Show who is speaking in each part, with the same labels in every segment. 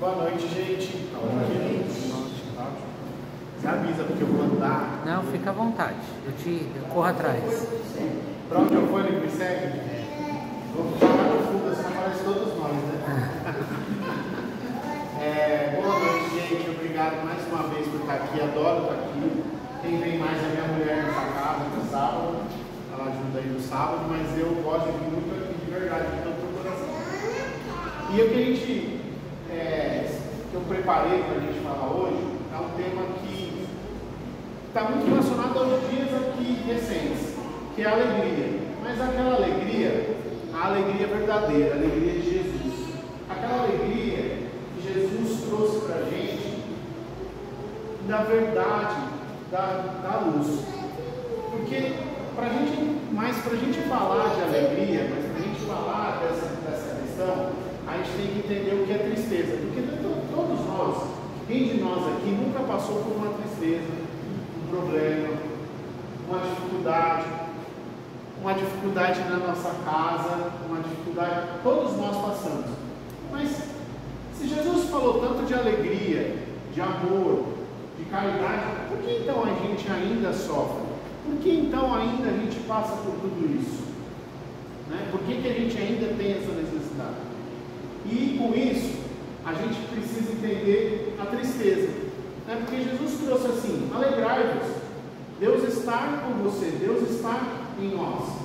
Speaker 1: Boa noite, gente. Você avisa porque eu vou andar.
Speaker 2: Não, fica à vontade. Eu corro atrás.
Speaker 1: Pra onde eu for, ele me segue? Vou falar no fundo, assim aparece todos nós, né? Boa noite, gente. Obrigado mais uma vez por estar aqui. Adoro estar aqui. Quem vem mais é minha mulher nessa casa, no sábado. Ela ajuda aí no sábado, mas eu gosto de vir muito aqui, de verdade, de todo o coração. E o que eu preparei para a gente falar hoje é um tema que está muito relacionado aos dias aqui recentes, que é a alegria. Mas aquela alegria, a alegria verdadeira, a alegria de Jesus. Aquela alegria que Jesus trouxe para a gente da verdade, da luz. Porque para a gente falar de alegria, mas para a gente falar dessa questão, a gente tem que entender o que é tristeza. Porque todos nós, quem de nós aqui nunca passou por uma tristeza, um problema, uma dificuldade na nossa casa, uma dificuldade, todos nós passamos. Mas se Jesus falou tanto de alegria, de amor, de caridade, por que então a gente ainda sofre? Por que então ainda a gente passa por tudo isso? Né? Por que a gente ainda tem essa necessidade? E com isso, a gente precisa entender a tristeza. Né? Porque Jesus trouxe assim: alegrai-vos, Deus está com você, Deus está em nós.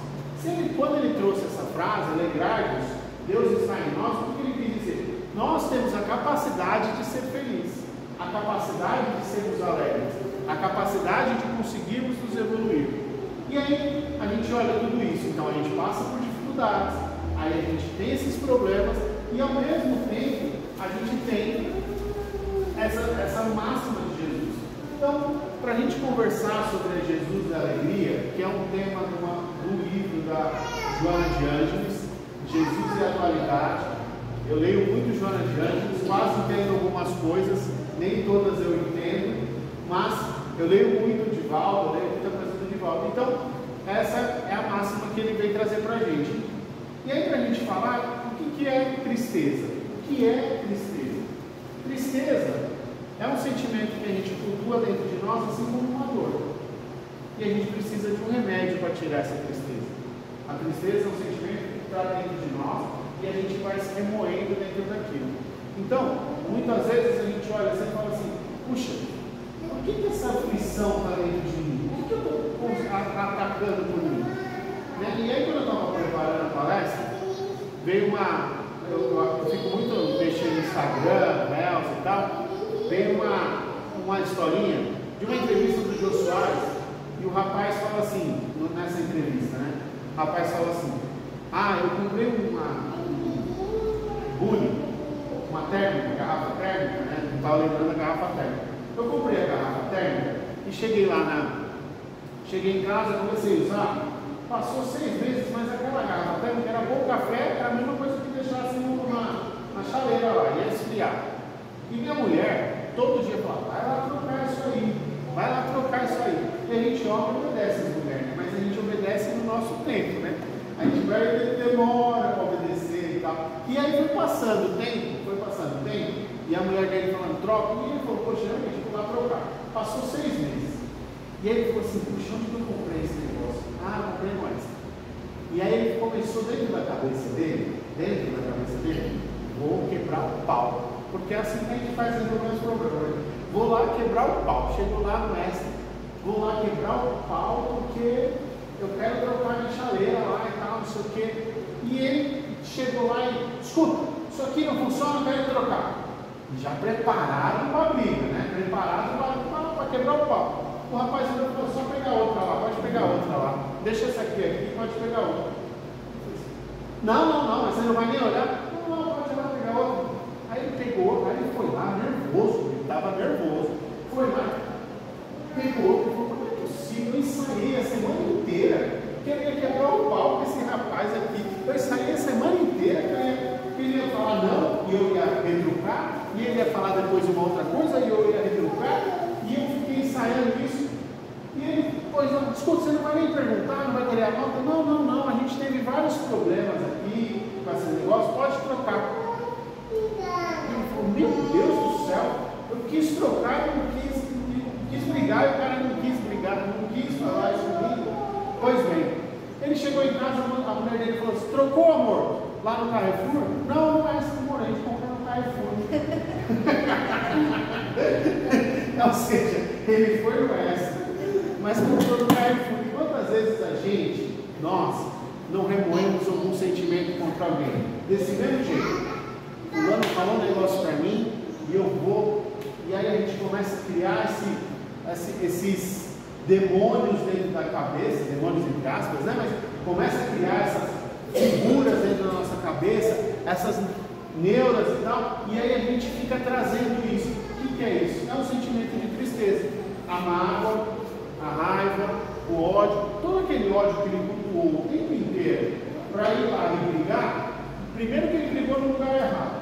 Speaker 1: Quando ele trouxe essa frase, alegrai-vos, Deus está em nós, o que ele quis dizer? Nós temos a capacidade de ser felizes, a capacidade de sermos alegres, a capacidade de conseguirmos nos evoluir. E aí a gente olha tudo isso, então a gente passa por dificuldades, aí a gente tem esses problemas e ao mesmo tempo a gente tem essa máxima de Jesus. Então, para a gente conversar sobre Jesus e a alegria, que é um tema do livro da Joana de Ângeles, Jesus e a Atualidade, eu leio muito Joana de Ângeles, quase entendo algumas coisas, nem todas eu entendo, mas eu leio muito de Divaldo, eu leio muita coisa do Divaldo. Então, essa é a máxima que ele veio trazer para a gente. E aí, para a gente falar, o que é tristeza? O que é tristeza? Tristeza é um sentimento que a gente cultua dentro de nós, assim como uma dor. E a gente precisa de um remédio para tirar essa tristeza. A tristeza é um sentimento que está dentro de nós e a gente vai se remoendo dentro daquilo. Então, muitas vezes a gente olha assim e fala assim: puxa, por que essa aflição está dentro de mim? Por que eu estou atacando por mim? Né? E aí, quando eu estava preparando a palestra, veio eu fico muito mexendo no Instagram, Reels e tal, veio uma historinha de uma entrevista do Jô Soares, e o rapaz fala assim, nessa entrevista, né? O rapaz fala assim: eu comprei uma térmica, garrafa térmica, né? Não estava lembrando da garrafa térmica. Eu comprei a garrafa térmica e cheguei em casa, comecei a usar, passou 6 meses, mas aquela garrafa térmica era bom café, era a mesma coisa que deixasse na chaleira lá, ia esfriar. E minha mulher, todo dia falava: vai lá trocar isso aí, vai lá trocar isso aí. E a gente obedece as mulheres, mas a gente obedece no nosso tempo, né? A gente demora para obedecer e tal. E aí foi passando o tempo, e a mulher dele falando: troca, e ele falou: poxa, realmente, vou lá trocar. Passou 6 meses. E aí ele falou assim: puxa, onde que eu comprei esse negócio? Comprei mais. E aí ele começou dentro da cabeça dele, vou quebrar o pau. Porque é assim que a gente faz resolver os problemas. Vou lá quebrar o pau. Chego lá no mestre, vou lá quebrar o pau porque eu quero trocar minha chaleira lá e tal, não sei o quê. E ele chegou lá e: escuta, isso aqui não funciona, eu quero trocar. E já prepararam para a briga, né? Prepararam para quebrar o pau. O rapaz falou: só pegar outra lá, pode pegar outra lá. Deixa essa aqui, pode pegar outra. Não, mas você não vai nem olhar? Não, pode ir lá pegar outra. Aí ele pegou, aí ele foi lá, nervoso, ele estava nervoso. Foi lá, pegou, falou: como é possível? Eu ensaiei a semana inteira que eu ia quebrar o pau com esse rapaz aqui. Eu ensaiei a semana inteira que ele ia falar não, e eu ia retrucar, e ele ia falar depois uma outra coisa, e eu ia retrucar, e eu fiquei ensaiando isso. E ele: pois não, escuta, você não vai nem perguntar, não vai querer a nota? Não, a gente teve vários problemas aqui com esse negócio, pode trocar. Ele falou: meu cara não quis brigar, e o cara não quis brigar, não quis falar isso comigo. Pois bem, ele chegou em casa, a mulher dele falou assim: trocou, amor, lá no Carrefour? Não, não é essa, amor, a gente comprou no Carrefour. Ou seja, ele foi no extra, mas comprou no Carrefour. E quantas vezes nós, não remoemos algum sentimento contra alguém? Desse mesmo jeito. Fulano falou um negócio para mim, e eu vou, e aí a gente começa a criar esses demônios dentro da cabeça, demônios entre aspas, né? Mas começa a criar essas figuras dentro da nossa cabeça, essas neuras e tal, e aí a gente fica trazendo isso. O que é isso? É um sentimento de tristeza, a mágoa, a raiva, o ódio, todo aquele ódio que ele cultuou o tempo inteiro para ir lá e brigar. Primeiro, que ele brigou no lugar errado,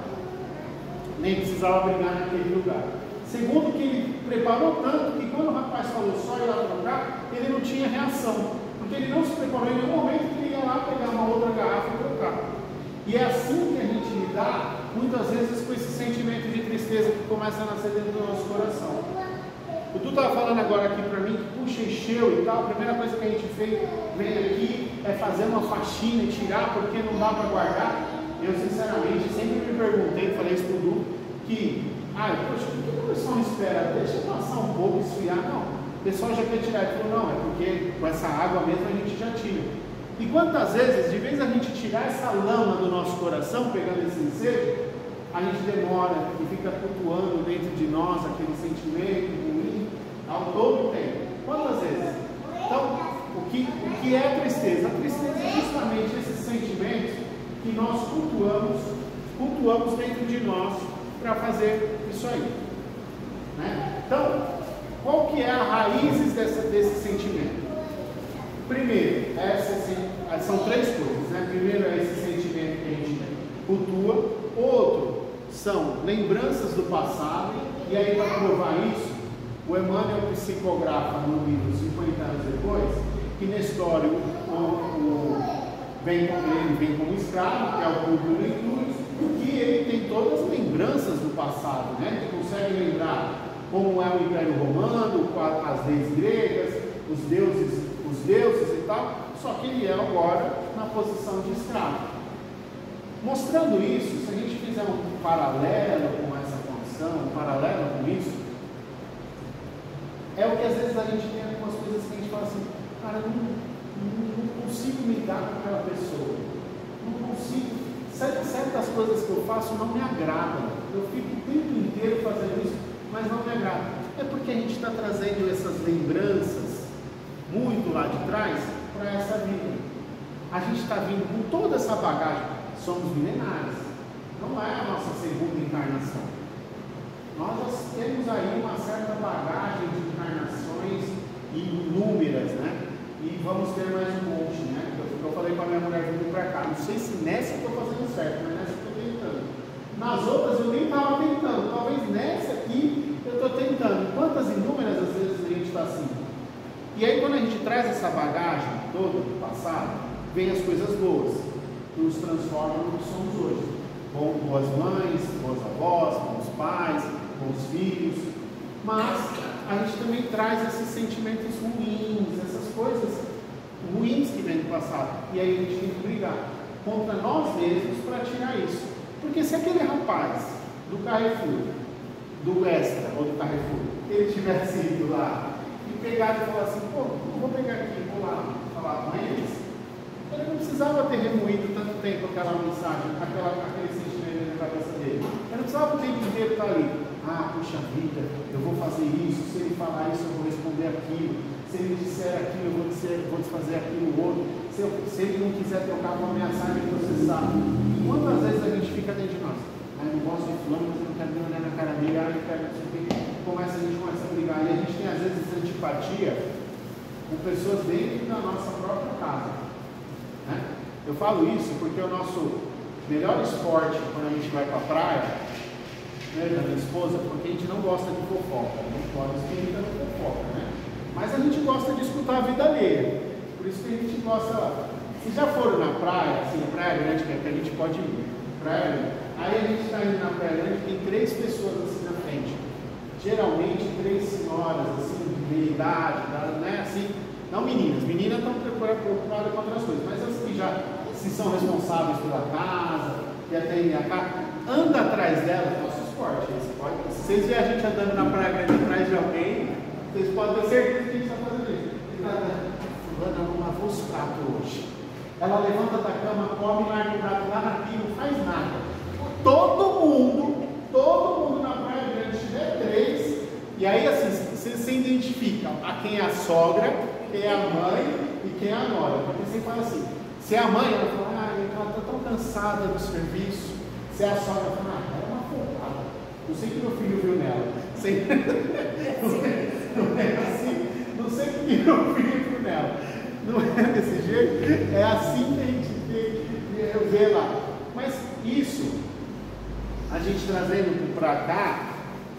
Speaker 1: nem precisava brigar naquele lugar. Segundo, que ele preparou tanto que quando o rapaz falou só ir lá trocar, ele não tinha reação, porque ele não se preparou em nenhum momento que ele ia lá pegar uma outra garrafa e trocar. E é assim que a gente lidar muitas vezes com esse sentimento de tristeza que começa a nascer dentro do nosso coração. O Tu estava falando agora aqui para mim que puxa, encheu e tal. A primeira coisa que a gente vem aqui é fazer uma faxina e tirar porque não dá para guardar. Eu sinceramente sempre me perguntei, falei isso para o Du, que poxa, por que o pessoal não espera? Deixa passar um pouco, esfriar. Não, o pessoal já quer tirar. Ele falou: não, é porque com essa água mesmo a gente já tira. E quantas vezes, de vez a gente tirar essa lama do nosso coração, pegando esse ensejo, a gente demora e fica cultuando dentro de nós aquele sentimento ruim ao todo tempo. Quantas vezes? Então, o que é a tristeza? A tristeza é justamente esses sentimentos que nós cultuamos dentro de nós para fazer isso aí. Né? Então, qual que é a raiz desse sentimento? Primeiro, são três coisas. Né? Primeiro é esse sentimento que a gente cultua. Outro são lembranças do passado. E aí, para provar isso, o Emmanuel psicografa no livro 50 anos depois, que Nestório ele vem como escravo, que é o Públio Lentulus, que ele tem todas as lembranças do passado, né? Ele consegue lembrar como é o Império Romano, as leis gregas, os deuses e tal, só que ele é agora na posição de escravo. Mostrando isso, se a gente fizer um paralelo com essa condição, um paralelo com isso, é o que às vezes a gente tem algumas coisas que a gente fala assim: cara, eu não consigo lidar com aquela pessoa, não consigo, certas coisas que eu faço não me agradam, eu fico o tempo inteiro fazendo isso, mas não me agrada. É porque a gente está trazendo essas lembranças muito lá de trás para essa vida. A gente está vindo com toda essa bagagem. Somos milenares, não é a nossa segunda encarnação. Nós temos aí uma certa bagagem de encarnações inúmeras, né? E vamos ter mais um monte, né? Eu falei para a minha mulher vindo para cá, não sei se nessa eu estou fazendo certo, mas nessa eu estou tentando. Nas outras eu nem estava tentando, talvez nessa aqui eu estou tentando. Quantas inúmeras às vezes a gente está assim? E aí, quando a gente traz essa bagagem toda do passado, vem as coisas boas, que nos transformam no que somos hoje. Boas mães, boas avós, bons pais, bons filhos. Mas a gente também traz esses sentimentos ruins, essas coisas ruins que vêm do passado. E aí a gente tem que brigar contra nós mesmos para tirar isso. Porque se aquele rapaz do Carrefour, do Extra ou do Carrefour, ele tivesse ido lá e pegado e falar assim: pô, eu vou pegar aqui, vou lá falar com eles, ele não precisava ter remoído tanto tempo aquela mensagem, aquele sentimento na cabeça dele. Ele não precisava o tempo inteiro estar ali: puxa vida, eu vou fazer isso, se ele falar isso eu vou responder aquilo, se ele disser aquilo eu vou desfazer aquilo outro, se ele não quiser trocar, vou ameaçar de processar. E quantas vezes a gente fica dentro de nós? Eu não gosto de fulano, mas eu não quero nem olhar na cara dele, eu quero não sei o que. A gente começa a brigar, e a gente tem às vezes antipatia com pessoas dentro da nossa própria casa, né? Eu falo isso porque o nosso melhor esporte quando a gente vai para a praia, né, da minha esposa, porque a gente não gosta de fofoca, não pode esquentar de fofoca, né? Mas a gente gosta de escutar a vida alheia, por isso que a gente gosta lá. Se já foram na praia, assim, praia grande, que a gente pode ir, praia, aí a gente está indo na praia grande, tem 3 pessoas assim na frente, geralmente 3 senhoras, assim, de meia idade, né, assim, não meninas estão preocupadas com outras coisas, mas as que já se são responsáveis pela casa, que atendem a casa, anda atrás delas, nosso esporte. Se vocês verem a gente andando na praia grande atrás de alguém, vocês podem ter certeza que a gente está fazendo isso. Fulana não lavou os pratos hoje. Ela levanta da cama, come, larga o prato lá na pia, não faz nada. Todo mundo na praia grande, se tiver 3, e aí assim, você identifica a quem é a sogra, quem é a mãe e quem é a nora. Porque você fala assim, se é a mãe, ela fala, ela está tão cansada do serviço. Se é a sogra, ela fala, ela é uma folgada. Não sei o que meu filho viu nela. Não é assim. Não sei o que meu filho viu nela. Não é desse jeito. É assim que a gente vê lá. Mas isso, a gente trazendo para cá,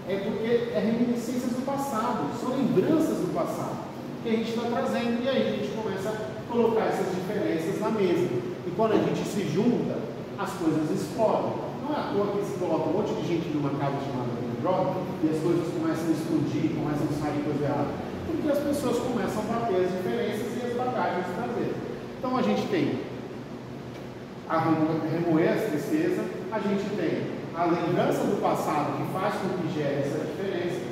Speaker 1: é porque é reminiscências do passado, são lembranças do passado que a gente está trazendo, e aí a gente começa a colocar essas diferenças na mesa. E quando a gente se junta, as coisas explodem. Não é à toa que se coloca um monte de gente numa casa chamada droga e as coisas começam a explodir, começam a sair coisa errada. Porque as pessoas começam a bater as diferenças e as bagagens trazerem. Então a gente tem a remoer as tristezas, a gente tem a lembrança do passado que faz com que gere essa diferença,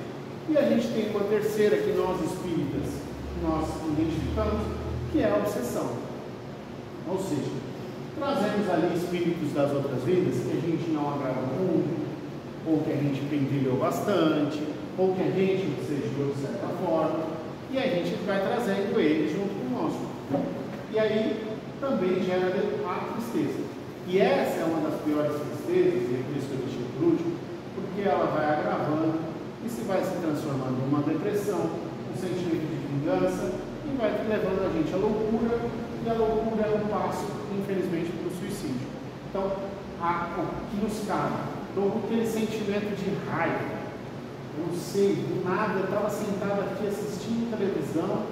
Speaker 1: e a gente tem uma terceira que nós espíritas nós identificamos, que é a obsessão. Ou seja, trazemos ali espíritos das outras vidas que a gente não agrada muito, ou que a gente pentelhou bastante, ou que a gente desejou de certa forma, e a gente vai trazendo ele junto conosco. E aí também gera a tristeza. E essa é uma das piores tristezas, e é por isso que eu deixei por último, porque ela vai agravando e se vai se transformando numa depressão, um sentimento de vingança, e vai levando a gente à loucura, e a loucura é um passo, infelizmente, para o suicídio. Então, o que nos cabe? Então, aquele sentimento de raiva, eu não sei, do nada, eu estava sentado aqui assistindo televisão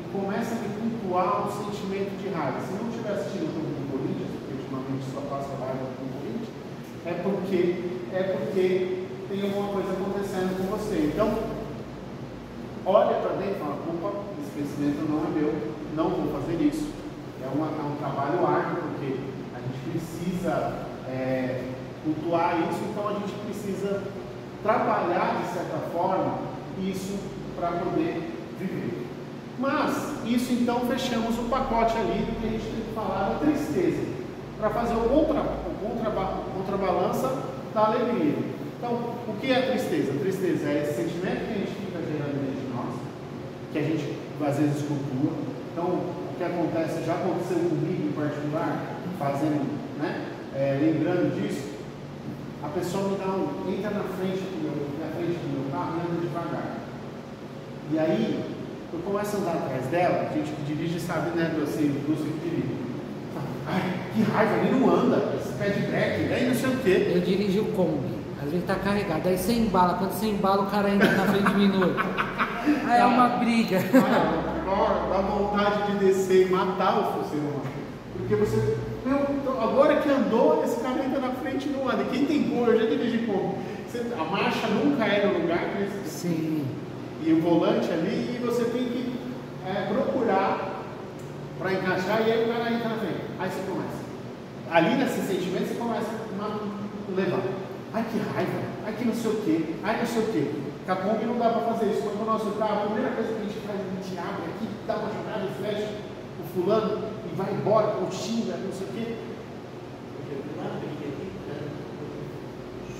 Speaker 1: e começa a me pontuar um sentimento de raiva. Se não estiver assistindo o jogo do Corinthians, porque ultimamente só passa raiva com o Corinthians, é porque tem alguma coisa acontecendo com você. Então, olha para dentro e fala, opa, esse pensamento não é meu, não vou fazer isso. É um trabalho árduo, porque a gente precisa pontuar isso, então a gente precisa trabalhar de certa forma isso para poder viver. Mas isso então fechamos o pacote ali do que a gente tem que falar da tristeza, para fazer o contrabalança da alegria. Então, o que é a tristeza? A tristeza é esse sentimento que a gente fica gerando dentro de nós, que a gente às vezes cultua. Então, o que acontece, já aconteceu comigo em particular, fazendo, lembrando disso, a pessoa entra na frente do meu carro e anda devagar. E aí, eu começo a andar atrás dela, a gente que dirige sabe, né, do que dirige. Ai, que raiva, ele não anda, você pede breque, aí não sei o quê.
Speaker 2: Eu dirijo o Kombi, às vezes tá carregado, aí você embala, quando você embala o cara entra na frente de minuto. Aí é uma briga.
Speaker 1: Dá vontade de descer e matar o seu irmão. Porque você, agora que andou, esse cara entra na frente e não anda. Quem tem cor, eu já dirigi como? A marcha nunca é no lugar que você...
Speaker 2: Sim.
Speaker 1: E o volante ali, e você tem que procurar para encaixar, e aí o cara entra na frente. Aí você começa. Ali nesse sentimento você começa a levar. Ai que raiva, ai que não sei o quê, ai não sei o quê. Com a Kombi não dá para fazer isso. Quando o nosso carro, a primeira coisa que a gente faz, a gente abre aqui, dá uma jogada e fecha o fulano e vai embora, ou xinga, não sei o quê.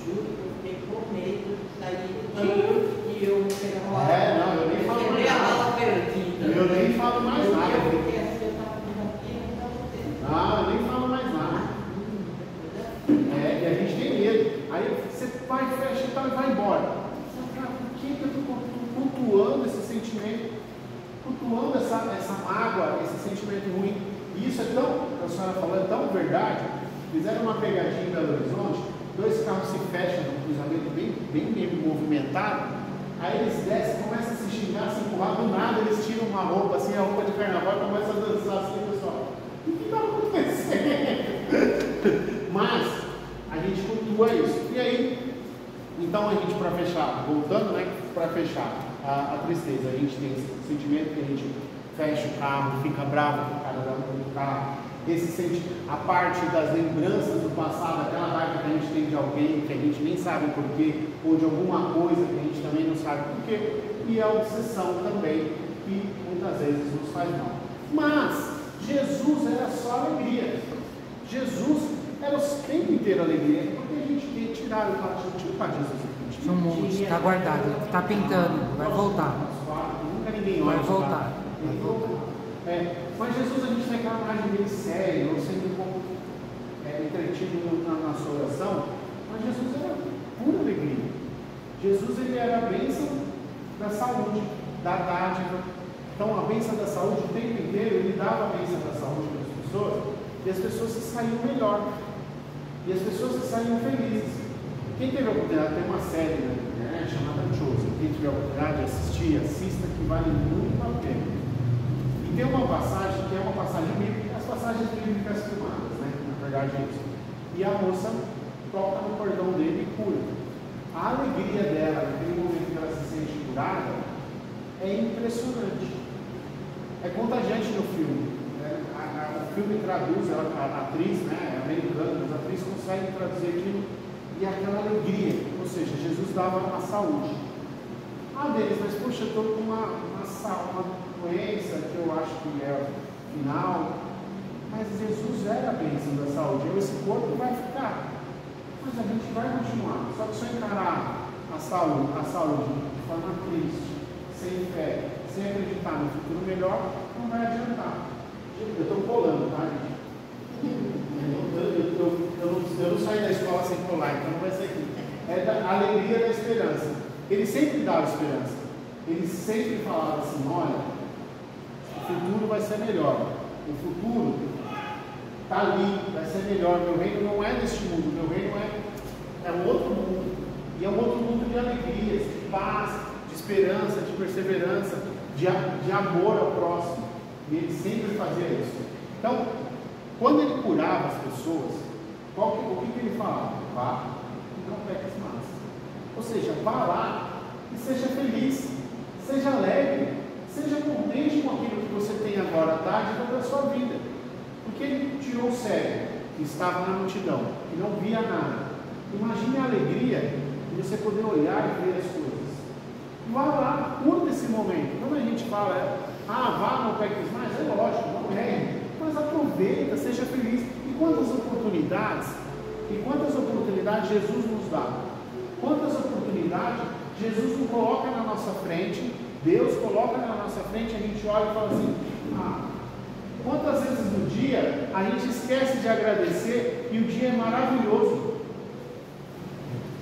Speaker 3: Juro que eu fiquei com medo de sair e eu pegar uma hora.
Speaker 1: Não, eu nem falo mais nada. Eu nem falo mais nada. Não, eu nem falo mais nada. E a gente tem medo. Aí você vai, fecha e tal e vai embora. Cara, por que eu estou cultuando esse sentimento? Cultuando essa mágoa, esse sentimento ruim. E isso é tão, a senhora falou, é tão verdade. Fizeram uma pegadinha em Belo Horizonte, 2 carros se fecham num cruzamento bem movimentado. Aí eles descem, começam a se xingar, se empurrar, do nada eles tiram uma roupa, assim, a roupa de carnaval, e começam a dançar assim, pessoal. O que está acontecendo? Mas a gente cultua isso. E aí, Então a gente, para fechar, voltando, né, para fechar a tristeza, a gente tem esse sentimento que a gente fecha o carro, fica bravo com o cara do carro, a parte das lembranças do passado, aquela raiva que a gente tem de alguém que a gente nem sabe porquê, ou de alguma coisa que a gente também não sabe porquê, e a obsessão também, que muitas vezes nos faz mal. Mas Jesus era só alegria. Jesus era o tempo inteiro alegria, porque a gente quer tirar o partido para Jesus.
Speaker 2: No mundo, está guardado, está pintando, vai voltar.
Speaker 1: Nunca ninguém olha.
Speaker 2: Vai voltar.
Speaker 1: Mas Jesus, a gente tem aquela imagem dele sério, ou sempre um pouco entretido na sua oração, mas Jesus era pura alegria. Jesus, ele era a bênção da saúde, da dádiva. Então, a bênção da saúde, o tempo inteiro, ele dava a bênção da saúde para as pessoas, e as pessoas se saíam melhor, e as pessoas se saíam felizes. Quem teve a oportunidade, tem uma série na internet chamada Chosen. Quem tiver a oportunidade de assistir, assista, que vale muito a pena. E tem uma passagem que é uma passagem bíblica, as passagens bíblicas filmadas, né? Na verdade é isso. E a moça toca no cordão dele e cura. A alegria dela, naquele momento que ela se sente curada, é impressionante. É contagiante no filme. O filme traduz, a atriz, né, americana, as atrizes conseguem traduzir aquilo. E aquela alegria, ou seja, Jesus dava a saúde. Deles, mas poxa, eu estou com uma doença que eu acho que é final, mas Jesus era a bênção da saúde, esse corpo vai ficar, mas a gente vai continuar, só que se eu encarar a saúde de forma triste, sem fé, sem acreditar no futuro melhor, não vai adiantar. Eu estou colando, tá, gente? Eu não saí da escola sem colar, então não vai ser aqui. É da alegria da esperança. Ele sempre dava esperança. Ele sempre falava assim: olha, o futuro vai ser melhor. O futuro está ali, vai ser melhor. Meu reino não é deste mundo, meu reino é um outro mundo. E é um outro mundo de alegrias, de paz, de esperança, de perseverança, de amor ao próximo. E ele sempre fazia isso. Então, quando ele curava as pessoas, o que ele falava? Vá e não peques mais. Ou seja, vá lá e seja feliz, seja alegre, seja contente com aquilo que você tem agora, a dádiva da sua vida. Porque ele tirou o cego, que estava na multidão, que não via nada. Imagine a alegria de você poder olhar e ver as coisas. Vá lá, curta esse momento. Quando a gente fala, vá, não peques mais, é lógico, não é. Mas aproveita, seja feliz. E quantas oportunidades Jesus nos dá? Quantas oportunidades Jesus nos coloca na nossa frente, Deus coloca na nossa frente, a gente olha e fala assim: quantas vezes no dia a gente esquece de agradecer e o dia é maravilhoso,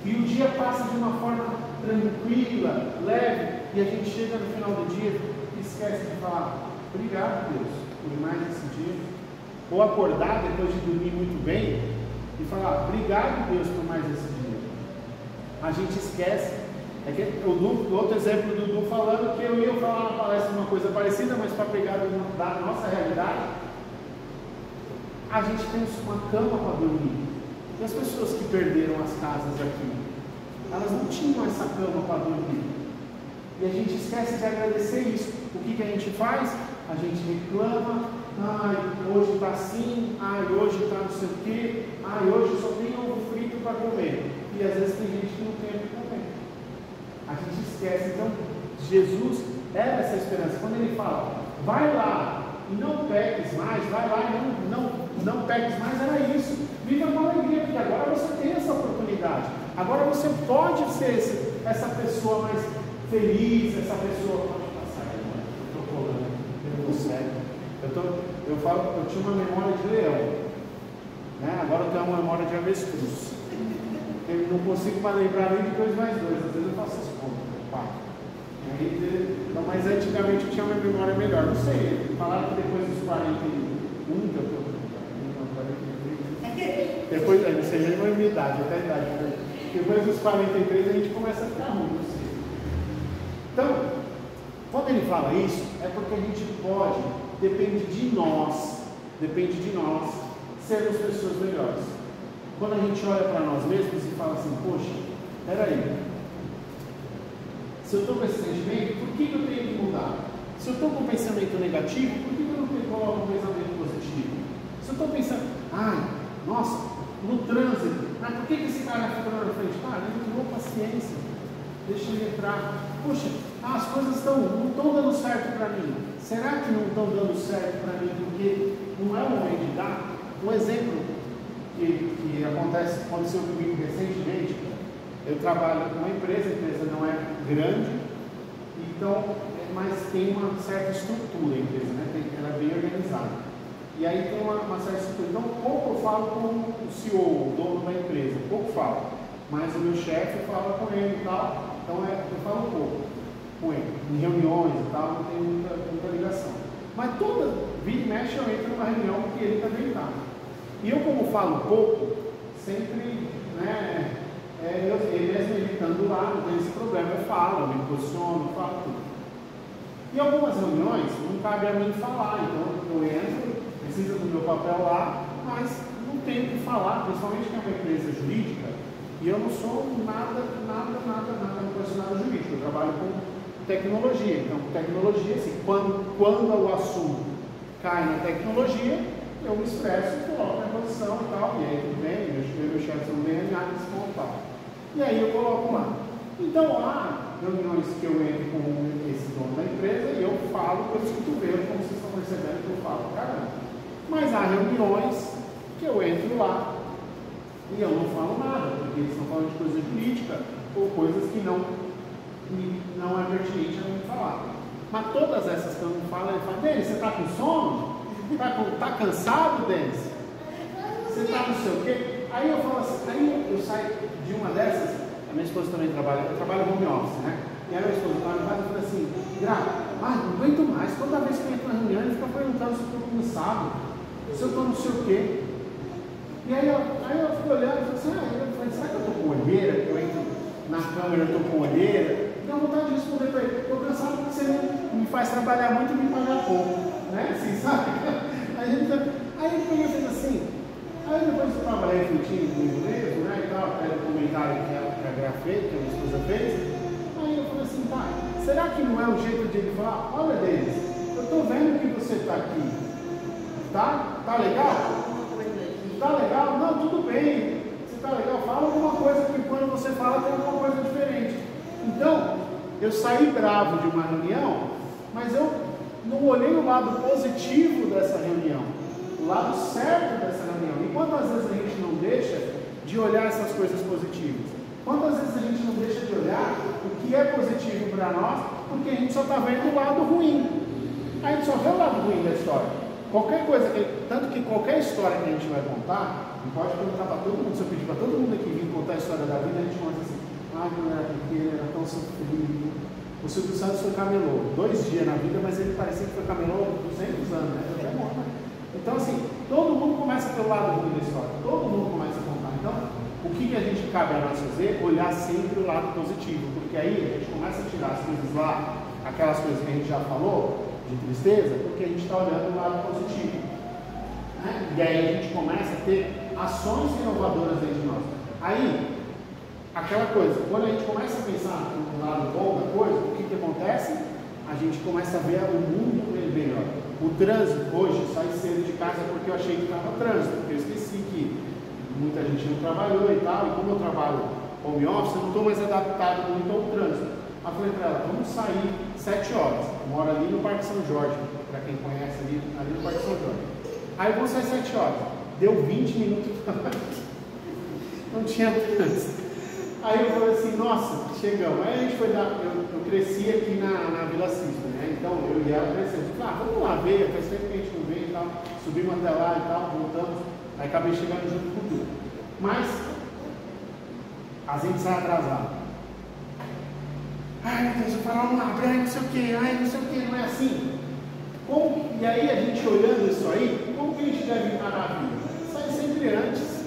Speaker 1: e o dia passa de uma forma tranquila, leve, e a gente chega no final do dia e esquece de falar: obrigado, Deus, por mais esse dia. Ou acordar depois de dormir muito bem e falar: obrigado, Deus, por mais esse dia. A gente esquece. O outro exemplo do Dudu falando que eu ia falar na palestra uma coisa parecida, mas para pegar da nossa realidade, a gente tem uma cama para dormir. E as pessoas que perderam as casas aqui, elas não tinham essa cama para dormir. E a gente esquece de agradecer isso. O que a gente faz? A gente reclama: hoje está assim, hoje está não sei o quê, hoje só tem ovo frito para comer. E às vezes tem gente que não tem o que comer. A gente esquece. Então, Jesus era essa esperança. Quando ele fala: vai lá e não peques mais, vai lá e não peques mais, era isso. Viva com alegria, porque agora você tem essa oportunidade. Agora você pode ser essa pessoa mais feliz, essa pessoa. Pode passar aí, mano. Eu estou colando, eu não sério. Eu tinha uma memória de leão, né? Agora eu tenho uma memória de avestruz. Eu não consigo mais lembrar nem de 2 mais 2, às vezes eu faço as contas, 4. Mas antigamente eu tinha uma memória melhor, não sei. Falaram que depois dos 41, que eu estou. Depois, não sei nem a minha idade, até a idade. Depois dos 43 a gente começa a ficar ruim, não sei. Então, quando ele fala isso, é porque a gente pode. Depende de nós sermos pessoas melhores. Quando a gente olha para nós mesmos e fala assim: poxa, peraí, Se eu estou com esse sentimento, por que eu tenho que mudar? Se eu estou com um pensamento negativo, por que eu não coloco um pensamento positivo? Se eu estou pensando, nossa, no trânsito, por que esse cara fica na frente? Ele não tem paciência, deixa ele entrar. Poxa, as coisas não estão dando certo para mim. Será que não estão dando certo para mim porque não é o momento de dar? Um exemplo que aconteceu comigo recentemente, eu trabalho com uma empresa, a empresa não é grande, então, mas tem uma certa estrutura a empresa, né? Ela é bem organizada. E aí tem uma certa estrutura. Então, pouco eu falo com o CEO, o dono da empresa, pouco falo. Mas o meu chefe fala com ele e tal, então eu falo pouco com ele. Em reuniões e tal, não tem muita ligação. Mas toda vira e mexe eu entro numa reunião que ele também está. E eu, como falo pouco, sempre, né, ele mesmo estando lá, não tem esse problema, eu falo, eu me posiciono, eu falo tudo. E algumas reuniões não cabe a mim falar, então eu entro, preciso do meu papel lá, mas não tenho que falar, principalmente que é uma empresa jurídica, e eu não sou nada no profissional jurídico, eu trabalho com tecnologia. Então, tecnologia, assim, quando o assunto cai na tecnologia, eu me expresso, coloco a posição e tal, e aí tudo bem, meu chefe são bem alinhados nesse ponto e tal. E aí eu coloco lá. Então, há reuniões que eu entro com esse dono da empresa e eu falo pelos cotovelos, como vocês estão percebendo que eu falo, caramba. Mas há reuniões que eu entro lá e eu não falo nada, porque eles estão falando de coisa jurídica ou coisas que não é pertinente a mim falar. Mas todas essas que eu não falo, ele fala, Denis, você está com sono? Está cansado, Denis? Você está não sei o quê? Aí eu falo assim, aí eu saio de uma dessas, a minha esposa também trabalha, eu trabalho home office, né? E aí a minha esposa fala assim, não aguento mais, toda vez que eu entro na reunião, ele fica perguntando se eu estou cansado, se eu estou não sei o quê. E aí eu fico olhando e falo assim, será que eu estou com olheira? Que eu entro na câmera, eu estou com olheira? Tenho vontade de responder para ele, estou cansado porque você me faz trabalhar muito e me pagar pouco, né? Assim, sabe? Aí ele fez assim, aí depois eu estava refletindo comigo mesmo, né, e tal, era um comentário que a Gra fez, que a minha esposa fez, aí eu falei assim, será que não é o jeito de ele falar, olha Denis, eu estou vendo que você está aqui, tá legal? Tá legal? Não, tudo bem, você tá legal, fala alguma coisa, porque quando você fala tem alguma coisa diferente. Então, eu saí bravo de uma reunião, mas eu não olhei o lado positivo dessa reunião, o lado certo dessa reunião. E quantas vezes a gente não deixa de olhar essas coisas positivas? Quantas vezes a gente não deixa de olhar o que é positivo para nós, porque a gente só está vendo o lado ruim. A gente só vê o lado ruim da história. Qualquer coisa, tanto que qualquer história que a gente vai contar, não pode perguntar para todo mundo, se eu pedir para todo mundo aqui vir contar a história da vida, a gente conta assim, quando era pequeno, era tão sofrido. O Silvio Santos foi camelô 2 dias na vida, mas ele parecia que foi camelô 200 anos, né? Até morto. Então, assim, todo mundo começa pelo lado ruim da história, todo mundo começa a contar. Então, o que a gente cabe a nós fazer? Olhar sempre o lado positivo, porque aí a gente começa a tirar as coisas lá, aquelas coisas que a gente já falou, de tristeza, porque a gente está olhando o lado positivo. Né? E aí a gente começa a ter ações inovadoras dentro de nós. Aí, aquela coisa, quando a gente começa a pensar no lado bom da coisa, o que acontece? A gente começa a ver o mundo melhor. O trânsito, hoje, eu saí cedo de casa porque eu achei que estava trânsito, porque eu esqueci que muita gente não trabalhou e tal, e como eu trabalho home office, eu não estou mais adaptado muito ao trânsito. Aí eu falei para ela, vamos sair 7 horas, eu moro ali no Parque São Jorge, para quem conhece ali no Parque São Jorge. Aí vamos sair 7 horas, deu 20 minutos, não tinha trânsito. Aí eu falei assim, nossa, chegamos. Aí a gente foi dar, eu cresci aqui na Vila Cisco, né? Então eu e ela crescemos. Vamos lá ver, faz tempo que a gente não vem e tal. Subimos até lá e tal, voltamos. Aí acabei chegando junto com tudo. Mas a gente sai atrasado. Ai meu Deus, eu falo, vamos lá, ai não sei o que, não é assim. E aí a gente olhando isso aí, como que a gente deve encarar a vida? Sai sempre antes.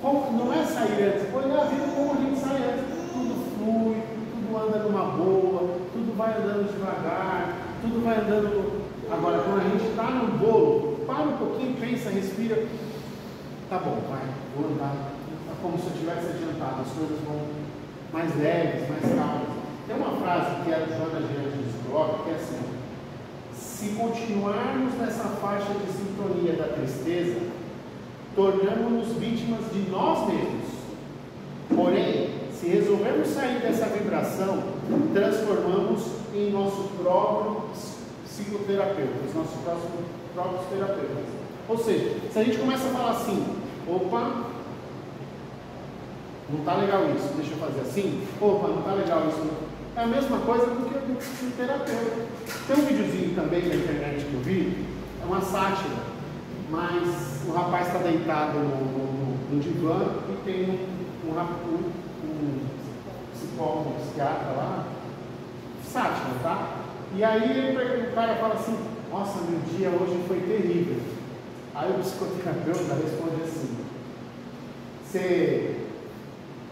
Speaker 1: Não é sair antes, olhar a vida como a gente sai antes. Tudo flui, tudo anda numa boa, tudo vai andando devagar, tudo vai andando. Agora, quando a gente está no bolo, para um pouquinho, pensa, respira. Tá bom, vai, vou andar. É como se eu tivesse adiantado, as coisas vão mais leves, mais calmas. Tem uma frase que a Joana Gerandes coloca que é assim: se continuarmos nessa faixa de sintonia da tristeza, tornamos-nos vítimas de nós mesmos. Porém, se resolvermos sair dessa vibração, transformamos em nosso próprio psicoterapeuta, os nossos próprios terapeutas. Ou seja, se a gente começa a falar assim, opa, não está legal isso, deixa eu fazer assim, opa, não está legal isso, é a mesma coisa do que o terapeuta. Tem um videozinho também na internet que eu vi, é uma sátira, mas o rapaz está deitado no divã e tem um psicólogo, um psiquiatra lá, sátira, tá? E aí o cara fala assim, nossa, meu dia hoje foi terrível. Aí o psicoterapeuta responde assim, você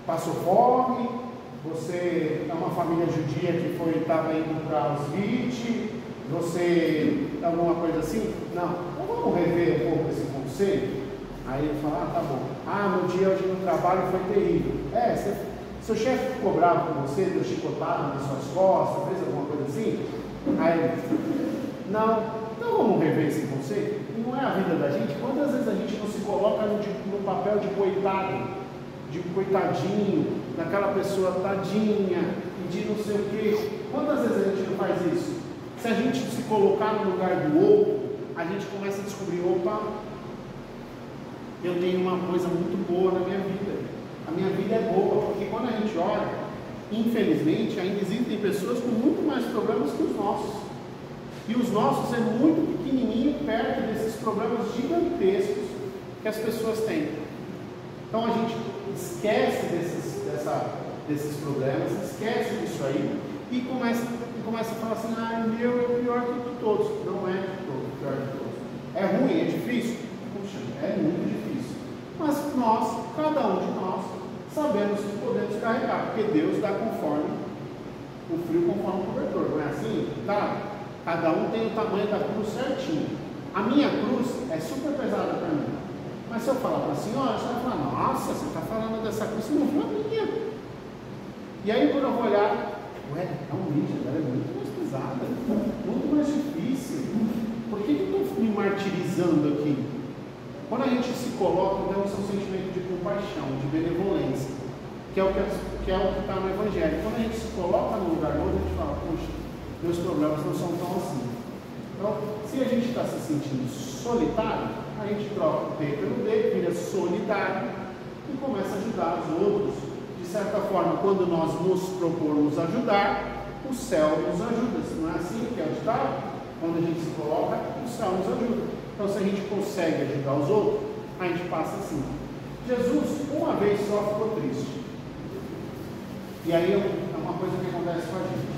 Speaker 1: passou fome, você é uma família judia que estava indo para Auschwitz, você alguma coisa assim? Não, então vamos rever um pouco esse conceito? Aí ele fala, tá bom, meu dia hoje no trabalho foi terrível. Seu chefe ficou bravo com você, deu chicotada nas suas costas, fez alguma coisa assim? Aí ele, não, então vamos rever esse conceito? E não é a vida da gente? Quantas vezes a gente não se coloca no papel de coitado, de coitadinho, daquela pessoa tadinha, e de não sei o quê? Quantas vezes a gente não faz isso? Se a gente se colocar no lugar do outro, a gente começa a descobrir, opa, eu tenho uma coisa muito boa na minha vida. A minha vida é boa, porque quando a gente olha, infelizmente, ainda existem pessoas com muito mais problemas que os nossos. E os nossos é muito pequenininho perto desses problemas gigantescos que as pessoas têm. Então a gente esquece desses problemas, esquece disso aí e começa a falar assim, o meu é pior que de todos. Não é de todos, pior que todos. É ruim, é difícil? Puxa, é muito difícil. Mas nós, cada um de nós, sabemos que podemos carregar, porque Deus dá conforme o frio, conforme o cobertor. Não é assim? Tá? Cada um tem o tamanho da cruz certinho. A minha cruz é super pesada para mim. Mas se eu falar para a senhora, você vai falar, nossa, você está falando dessa cruz, você não falou a minha. E aí quando eu vou olhar, realmente, ela é muito mais pesada, muito mais difícil. Por que eu estou me martirizando aqui? Quando a gente se coloca, temos um sentimento de compaixão, de benevolência, que é o que está no Evangelho. Quando a gente se coloca no lugar do outro, a gente fala, puxa, meus problemas não são tão assim. Então, se a gente está se sentindo solitário, a gente troca o D pelo D, vira solidário e começa a ajudar os outros. De certa forma, quando nós nos propormos ajudar, o céu nos ajuda. Não é assim que é o ditado? Quando a gente se coloca, o céu nos ajuda. Então, se a gente consegue ajudar os outros, a gente passa assim. Jesus, uma vez só, ficou triste. E aí é uma coisa que acontece com a gente.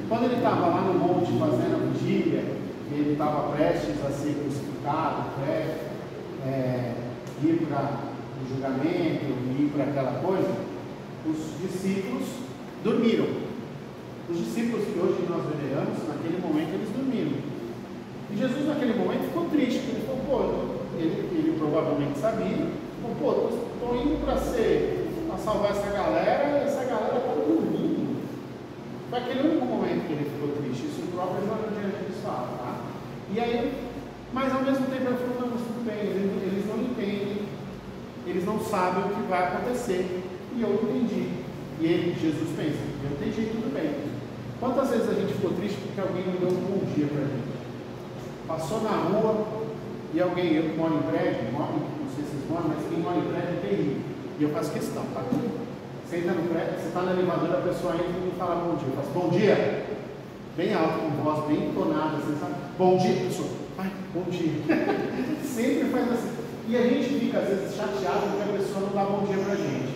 Speaker 1: Quando ele estava lá no monte fazendo a vigília, ele estava prestes a ser crucificado, ir para o julgamento, ir para aquela coisa, os discípulos dormiram. Os discípulos que hoje nós veneramos, naquele momento eles dormiram. E Jesus naquele momento ficou triste, porque ele falou, ele provavelmente sabia, estou indo para salvar essa galera, e essa galera está dormindo. Foi aquele único momento que ele ficou triste, isso o próprio Evangelho fala, tá? E aí, mas ao mesmo tempo ele falou, não, mas tudo bem, eles não entendem, eles não sabem o que vai acontecer, e eu entendi. E ele, Jesus pensa, eu entendi, tudo bem. Quantas vezes a gente ficou triste porque alguém não deu um bom dia para a gente? Passou na rua e alguém, eu que moro em prédio, não sei se vocês moram, mas quem mora em prédio é terrível. E eu faço questão, tá? Você entra no prédio, você está no elevador, a pessoa entra e me fala bom dia. Eu faço bom dia, bem alto, com voz bem entonada, você sabe? Bom dia, pessoa. Bom dia. Sempre faz assim. E a gente fica, às vezes, chateado porque a pessoa não dá bom dia pra gente.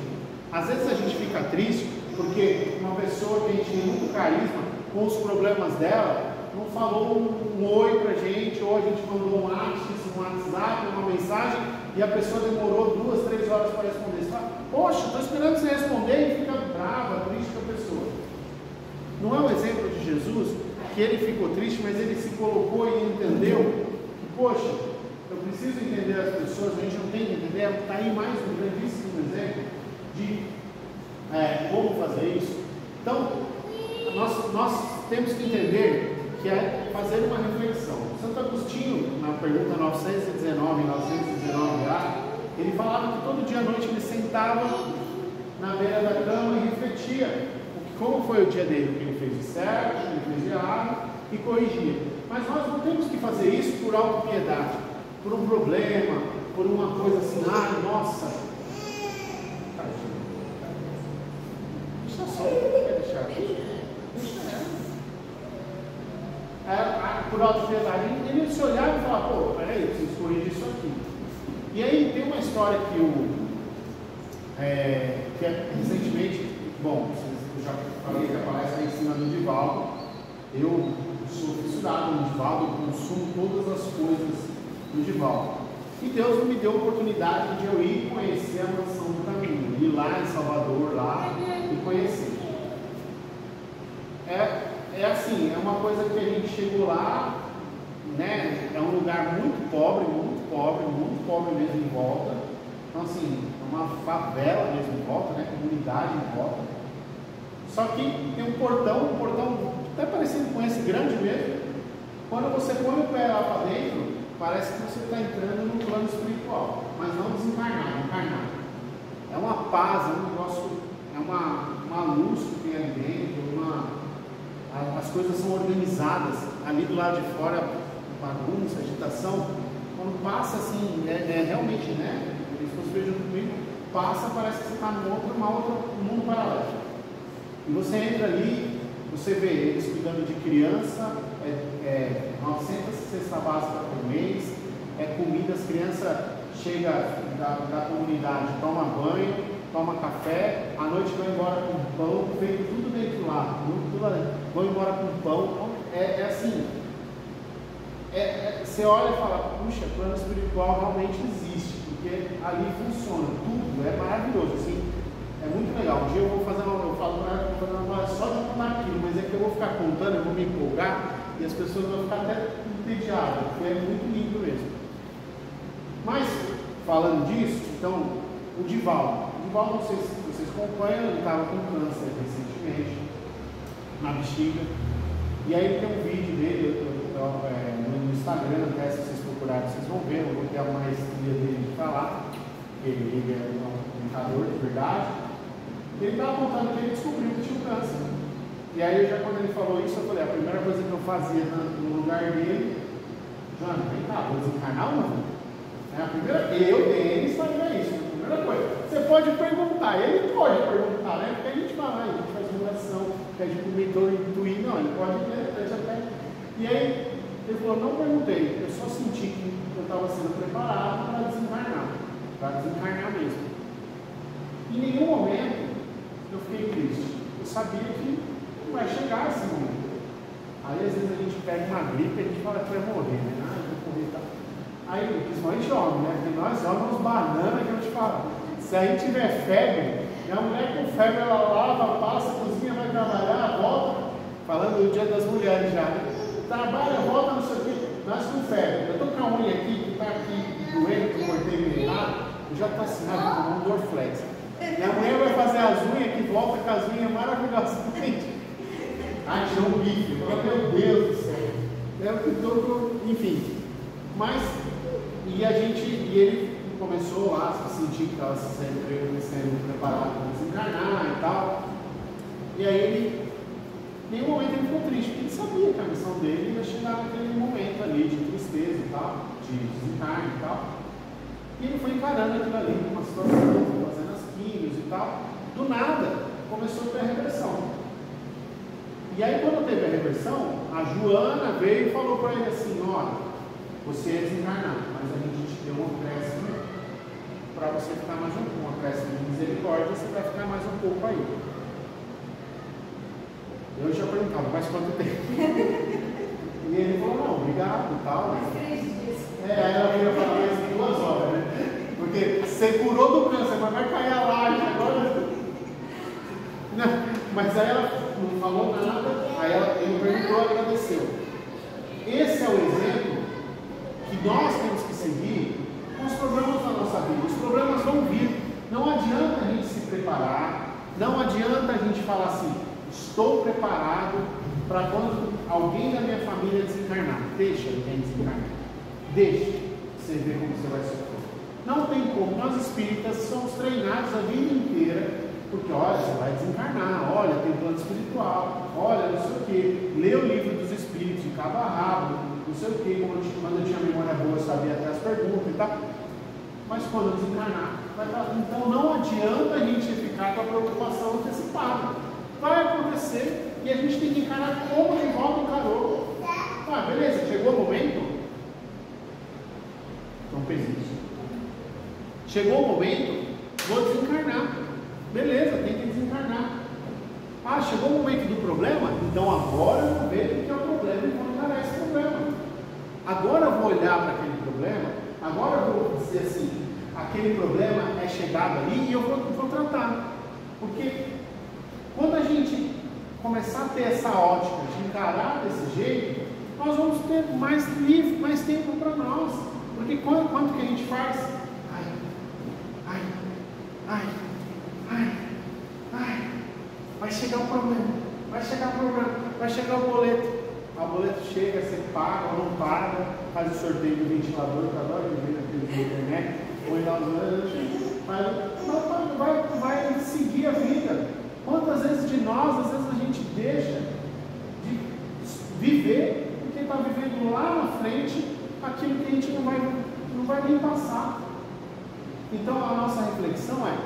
Speaker 1: Às vezes a gente fica triste porque uma pessoa que a gente tem muito carisma, com os problemas dela, não falou um oi pra gente, ou a gente mandou um WhatsApp, uma mensagem, e a pessoa demorou 2, 3 horas para responder. Você fala, poxa, estou esperando você responder, e fica brava, triste com a pessoa. Não é um exemplo de Jesus, que ele ficou triste, mas ele se colocou e entendeu que, poxa, eu preciso entender as pessoas, a gente não tem que entender, está aí mais um grandíssimo exemplo de como fazer isso. Então, nós temos que entender que é fazer uma reflexão. Santo Agostinho, na pergunta 919A, ele falava que todo dia à noite ele sentava na beira da cama e refletia como foi o dia dele, o que ele fez de certo, o que ele fez de errado, e corrigia. Mas nós não temos que fazer isso por autopiedade, por um problema, por uma coisa assim, nossa. Deixa só, quer deixar? Por autopiedade. Ele se olhava e falava, pô, peraí, eu preciso corrigir isso aqui. E aí tem uma história que recentemente, bom, eu já falei que aparece aí em cima do Divaldo. Eu sou fissurado no Divaldo, eu consumo todas as coisas do Divaldo. E Deus me deu a oportunidade de eu ir conhecer a Mansão do Caminho, ir lá em Salvador, lá e conhecer. É assim, é uma coisa que a gente chegou lá, né? É um lugar muito pobre mesmo em volta. Então assim, é uma favela mesmo em volta, né? Comunidade em volta. Só que tem um portão até parecido com esse grande mesmo. Quando você põe o pé lá para dentro, parece que você está entrando no plano espiritual, mas não desencarnado, encarnado. É uma paz, é um negócio, é uma luz que tem ali dentro, as coisas são organizadas. Ali do lado de fora, bagunça, agitação. Quando passa assim, realmente, né? Se você veja comigo, passa, parece que você está num outro mundo paralelo. E você entra ali, você vê eles cuidando de criança, 900 cestas básicas por mês, comida, as crianças chegam da comunidade, toma banho, toma café, à noite vão embora com pão, feito tudo dentro lá, vão embora com pão. Assim, você olha e fala, puxa, plano espiritual realmente existe, porque ali funciona, tudo é maravilhoso, assim, é muito legal. Um dia eu vou fazer uma só de contar aquilo, mas é que eu vou ficar contando, eu vou me empolgar e as pessoas vão ficar até entediadas, porque é muito lindo mesmo. Mas, falando disso, então, o Divaldo, não sei se vocês acompanham, ele estava com câncer recentemente, na bexiga, e aí tem um vídeo dele no Instagram, até se vocês procurarem, vocês vão ver, eu vou ter a maestria dele de falar, porque ele é um comunicador de verdade. Ele estava contando que ele descobriu que tinha um câncer. E aí, quando ele falou isso, eu falei, a primeira coisa que eu fazia no lugar dele, Joana, vem cá, vou desencarnar ou não? Denis, faria isso. A primeira coisa. Você pode perguntar, ele pode perguntar, né? Porque a gente vai lá, a gente faz oração, pede para o mentor intuir, não, ele pode, né? E aí, ele falou, não perguntei, eu só senti que eu estava sendo preparado para desencarnar mesmo. Em nenhum momento eu fiquei triste. Eu sabia que vai chegar esse momento. Aí às vezes a gente pega uma gripe e a gente fala que vai morrer, né? Eu vou morrer e tal. Aí, principalmente homem, né? Porque nós somos bananas que eu te falo. Se a gente tiver febre, e a mulher com febre ela lava, passa, cozinha, vai trabalhar, volta. Falando do Dia das Mulheres já, né? Trabalha, volta, não sei o quê. Nós com febre. Eu tô com a unha aqui, que tá aqui doendo, que eu cortei meio lado, já tá assim, com um Dorflex. E a mulher vai fazer as unhas que volta com as unhas maravilhosamente. Ai, tirou um bife. Meu Deus do céu. Enfim. Mas, e ele começou lá a sentir que estava sendo preparado para desencarnar e tal. E aí em nenhum momento ele ficou triste, porque ele sabia que a missão dele ia chegar naquele momento ali de tristeza e tal, de desencarne e tal. E ele foi encarando aquilo ali, uma situação, fazendo as químios e tal. Do nada, começou a ter a reversão. E aí, quando teve a reversão, a Joana veio e falou para ele assim, olha, você é desencarnado, mas a gente te deu um acréscimo para você ficar mais um acréscimo de misericórdia, você vai ficar mais um pouco aí. Eu já perguntava, mas quanto tempo? E ele falou, não, obrigado e tal.
Speaker 3: Mais 3 dias.
Speaker 1: Aí ela veio falar isso em 2 horas, né? Porque você curou do câncer, mas vai cair a laje agora. Não, mas aí ela não falou nada, aí ele perguntou e agradeceu. Esse é o exemplo que nós temos que seguir com os problemas da nossa vida. Os problemas vão vir. Não adianta a gente se preparar, não adianta a gente falar assim, estou preparado para quando alguém da minha família desencarnar. Deixa alguém desencarnar. Deixa você ver como você vai sofrer. Não tem como. Nós espíritas somos treinados a vida inteira. Porque olha, você vai desencarnar, olha, tem plano espiritual, olha, não sei o que, lê o livro dos espíritos de cabo a rabo, não sei o que, quando eu tinha memória boa eu sabia até as perguntas e tal. Mas quando eu desencarnar, vai estar. Então não adianta a gente ficar com a preocupação antecipada. Vai acontecer e a gente tem que encarar como de volta encarou. Ah, beleza, chegou o momento? Então fez isso. Chegou o momento, vou desencarnar. Beleza, tem que desencarnar. Ah, chegou o momento do problema? Então agora eu vou ver o que é o problema e vou encarar esse problema. Agora eu vou olhar para aquele problema, agora eu vou dizer assim, aquele problema é chegado ali e eu vou tratar. Porque quando a gente começar a ter essa ótica de encarar desse jeito, nós vamos ter mais livre, mais tempo para nós. Porque quanto que a gente faz? Vai chegar o problema, vai chegar o boleto. O boleto chega, você paga ou não paga, faz o sorteio do ventilador, que adora viver naquele na internet, põe lá os vai seguir a vida. Quantas vezes de nós, às vezes a gente deixa de viver, porque está vivendo lá na frente aquilo que a gente não vai nem passar. Então a nossa reflexão é,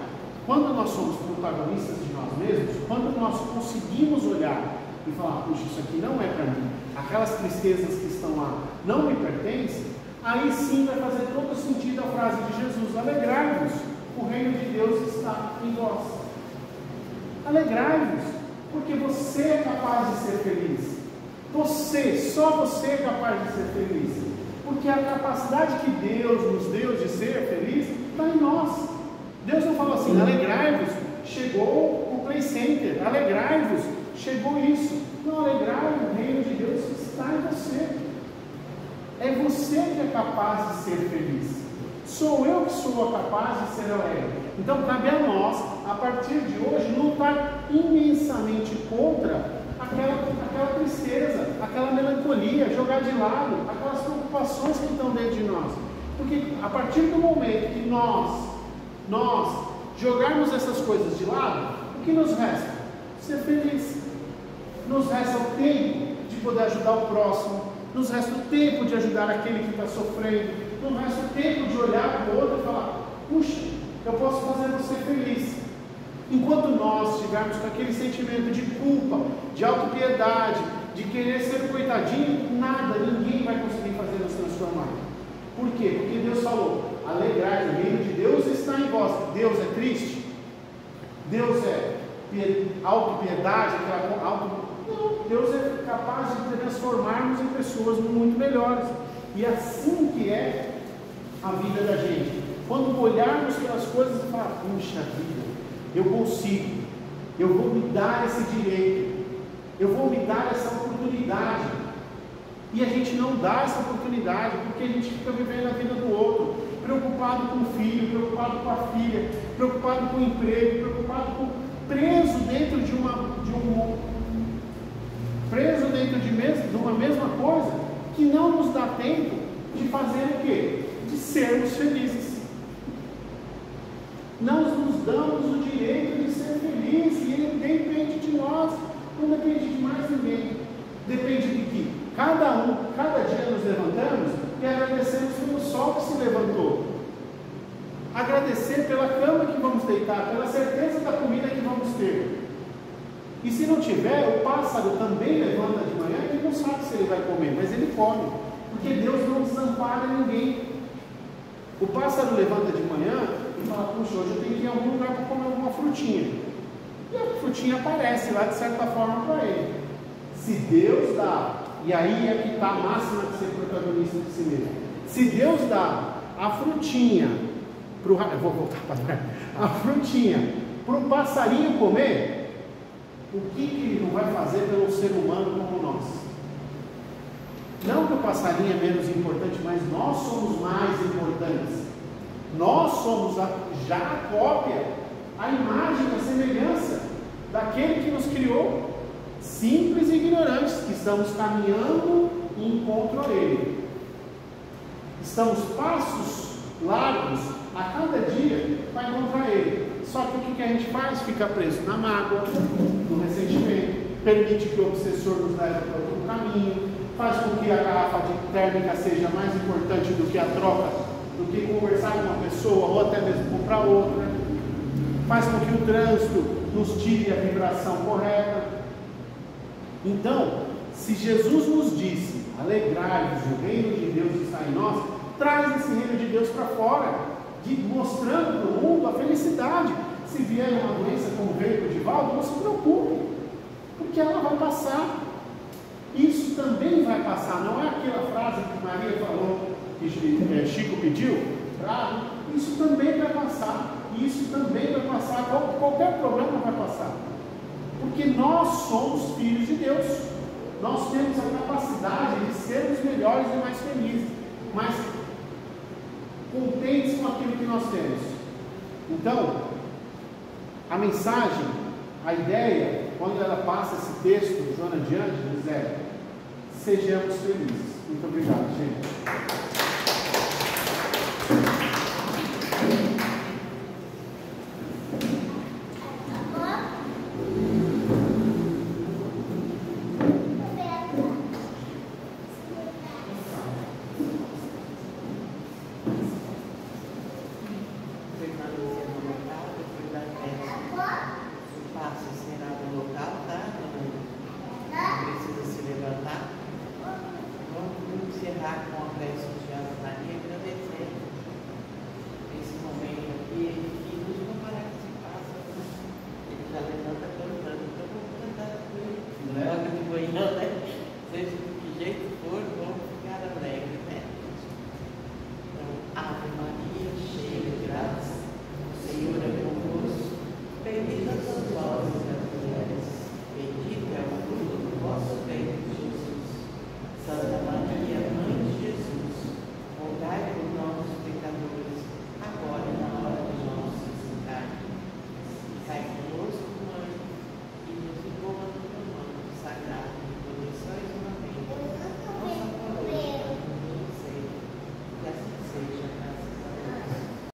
Speaker 1: quando nós somos protagonistas de nós mesmos, quando nós conseguimos olhar e falar, puxa, isso aqui não é para mim, aquelas tristezas que estão lá não me pertencem, aí sim vai fazer todo sentido a frase de Jesus, alegrai-vos, o reino de Deus está em vós. Alegrai-vos, porque você é capaz de ser feliz. Só você é capaz de ser feliz. Porque a capacidade que Deus nos deu de ser feliz está em nós. Deus não falou assim, alegrai-vos, chegou o Play Center, alegrai-vos, chegou isso. Não, alegrai-vos, o reino de Deus está em você. É você que é capaz de ser feliz. Sou eu que sou capaz de ser alegre. Então cabe a nós, a partir de hoje, lutar imensamente contra aquela tristeza, aquela melancolia, jogar de lado aquelas preocupações que estão dentro de nós. Porque a partir do momento que nós jogarmos essas coisas de lado, o que nos resta? Ser feliz. Nos resta o tempo de poder ajudar o próximo, nos resta o tempo de ajudar aquele que está sofrendo, nos resta o tempo de olhar para o outro e falar, puxa, eu posso fazer você feliz. Enquanto nós estivermos com aquele sentimento de culpa, de autopiedade, de querer ser um coitadinho, ninguém vai conseguir fazer nos transformar. Por quê? Porque Deus falou, alegrai, o reino de Deus está em vós. Deus é triste? Deus é autopiedade? Não, Deus é capaz de transformar-nos em pessoas muito melhores. E assim que é a vida da gente. Quando olharmos pelas coisas e falar, puxa vida, eu consigo, eu vou me dar esse direito, eu vou me dar essa oportunidade. E a gente não dá essa oportunidade, porque a gente fica vivendo a vida do outro, preocupado com o filho, preocupado com a filha, preocupado com o emprego, preso dentro de uma mesma coisa, que não nos dá tempo de fazer o quê? De sermos felizes. Não nos damos o direito de ser felizes, e ele depende de nós, não depende de mais ninguém. Depende de que cada dia nos levantamos e agradecemos pelo sol que se levantou. Agradecer pela cama que vamos deitar, pela certeza da comida que vamos ter. E se não tiver, o pássaro também levanta de manhã e não sabe se ele vai comer, mas ele come, porque Deus não desampara ninguém. O pássaro levanta de manhã e fala, puxa, hoje eu tenho que ir em algum lugar para comer alguma frutinha. E a frutinha aparece lá de certa forma para ele. Se Deus dá, e aí é que está a máxima de ser protagonista de si mesmo. Se Deus dá a frutinha, a frutinha para o passarinho comer, o que ele não vai fazer pelo ser humano como nós? Não que o passarinho é menos importante, mas nós somos mais importantes. Nós somos já a cópia, a imagem, a semelhança daquele que nos criou. simples e ignorantes, que estamos caminhando em encontro a Ele. Estamos passos largos a cada dia para encontrar Ele. Só que o que a gente faz? Fica preso na mágoa, no ressentimento, permite que o obsessor nos leve para outro caminho, faz com que a garrafa térmica seja mais importante do que a troca, do que conversar com uma pessoa ou até mesmo comprar outra, faz com que o trânsito nos tire a vibração correta. Então, se Jesus nos disse, alegrai-vos, o reino de Deus está em nós, traz esse reino de Deus para fora, mostrando para o mundo a felicidade. Se vier uma doença como veio o Divaldo, não se preocupe, porque ela vai passar. Isso também vai passar, não é aquela frase que Maria falou, que Chico pediu, claro, isso também vai passar, isso também vai passar, qualquer problema vai passar, porque nós somos filhos de Deus, nós temos a capacidade de sermos melhores e mais felizes, mas contentes com aquilo que nós temos. Então, a mensagem, a ideia, quando ela passa esse texto, Joana adiante, diz sejamos felizes. Muito obrigado, gente.
Speaker 3: Logo de manhã, né?